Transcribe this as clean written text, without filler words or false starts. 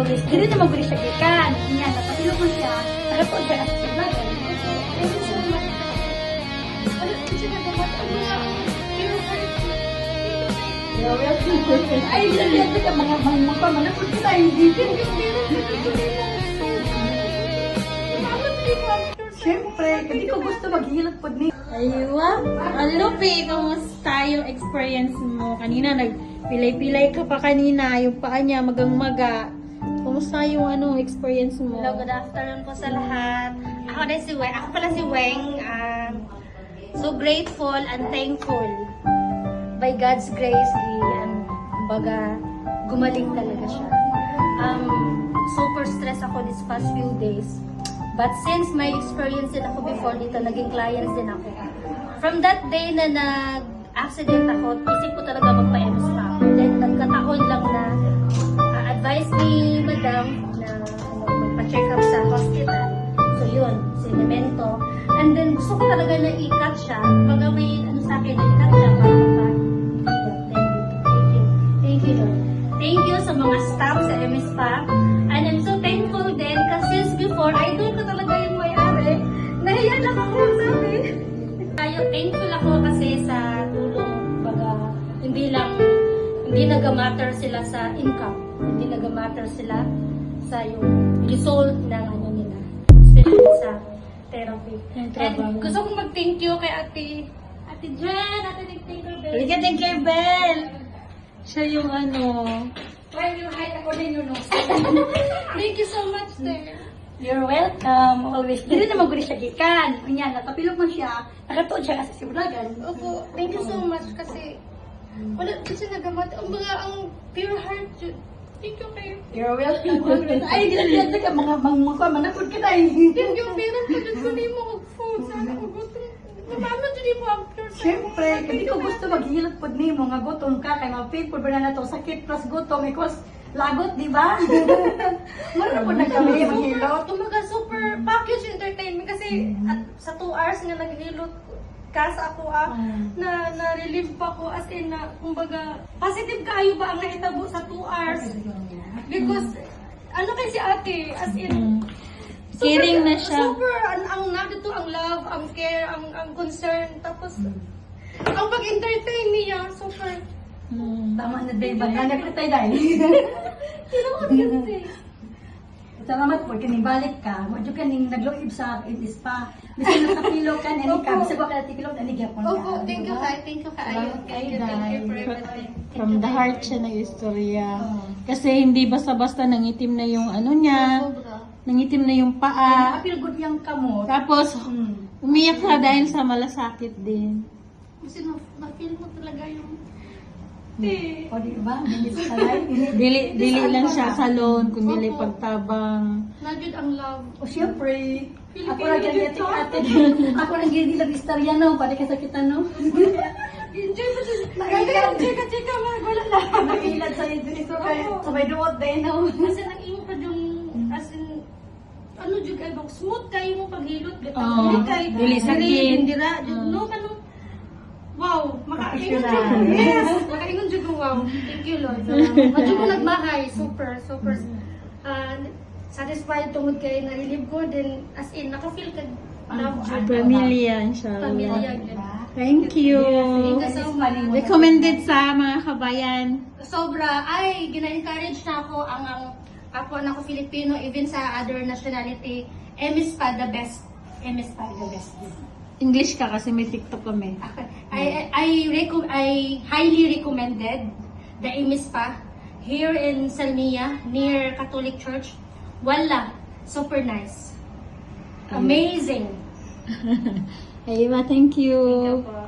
always, dili naman ko siya gikan. Niya, napatilo ko siya. Para po siya as a vlogger. Thank you so much. Ano po siya nagamat? Ang mga hero heart. You're welcome. Ay, dili ka mga manapod kita. Hindi ka Siyempre, hindi ko gusto maghilot po ni. Aywa. Lupi, kamusta yung experience mo? Kanina, nagpilay-pilay ka pa kanina. Yung paa niya, magang-maga. Kamusta yung experience mo? Hello, good afternoon po sa lahat. Ako pala si Weng. So grateful and thankful. By God's grace, baga, gumaling talaga siya. Super stress ako these past few days. But since may experience din ako before dito, naging clients din ako. From that day na nag-accident ako, isip ko talaga magpa-MS pa ako. Then nagkataon lang na advice ni Madam na magpa-check up sa hospital. So yun, sinimento. And then gusto ko talaga na i-cut siya. Pag may sa akin, i-cut siya para Thank you, Lord. Thank you sa mga staff sa MS Pa. And I'm so thankful din kasi since before, idol ko talaga yung may-ari. Nahiya lang ako sabi. Thankful ako kasi sa tulong. Baga, hindi nag-matter sila sa income. Hindi nag-matter sila sa yung result ng nila. Especially sa therapy. And gusto kong mag-thank you kay Ate Jen, Ate Tinkerbell. Halika, Tinkerbell! Siya yung Try your height ako din yun. Thank you so much, sir. You're welcome. Always. Dili naman ko siya gikan. Niya, napatilo ko siya. Nakatuon siya kasi si vlogger. Opo, thank you so much kasi wala kasi nagamat. Ang mga pure heart. Thank you kayo. You're welcome. Ay, dili ka mga manapod kita. Thank you, pero pagod ko na mo food. Sana ko gusto. Mama, dili mo ang pure heart. Siyempre, hindi ko gusto maghilot po ni mo. Nga gutom ka. Kaya mga people ba na to sakit plus gutom. Because lagot, di ba? Meron po na kami maghilot. Tumaga super package entertainment kasi sa 2 hours nga naghilot ka sa ako na-relieve pa ko as in na kumbaga positive kayo ba ang nahitabo sa 2 hours because ano kay si ate as in Caring na siya. super ang nandito ang love, ang care, ang concern tapos ang pag-entertain niya super Tama na din. Baghanap ko tayo dahil. tinawag kasi. Salamat po. Kanibalik ka. Wadyo ka ning nagloib sa spa. Bisa nakapilo ka. Nani ka. Bisa ba ka natikilog. Nani ka po na. Opo, thank you kay, thank you kayo. Thank you for everything. From the heart siya nag-istorya. Kasi hindi basta-basta nangitim na yung niya. Nangitim na yung paa. Apil good yung kamot. Tapos, umiyak na dahil sa malasakit din. Kasi na-feel mo talaga yung O di ba? Hindi sa salay. Dili lang siya salon, kundi pagtabang. Nagyod ang love. O siyempre. Ako lang ganyan ate. Ako lang ganyan lang istorya no. Pwede ka sakitan no. Enjoy mo siya. Chika, wala lang. Nakilad sa ito kaya sabay duwot din no. Kasi nag-iwan pa yung, as in, ano jud kay bang smooth kayo mo paghilot. Oo, dili sakit. Dira, no, wow, makaingon jud. Yes, makaingon jud ko, wow. Thank you, Lord. Madyo ko nagmahay, super satisfied tungod kay na-relieve ko, then as in, naka-feel ka love jud. Pamilya, inshallah. Pamilya. Thank you. Thank you so much. Recommended sa mga kabayan. Sobra, gina-encourage na ako ang ako na ako Filipino, even sa other nationality, MS Pa the best. MS Pa the best. English ka kasi may TikTok kami. I highly recommended the MS Pa here in Salmia, near Catholic Church. Wala, super nice. Amazing. Aywa, thank you. Thank you po.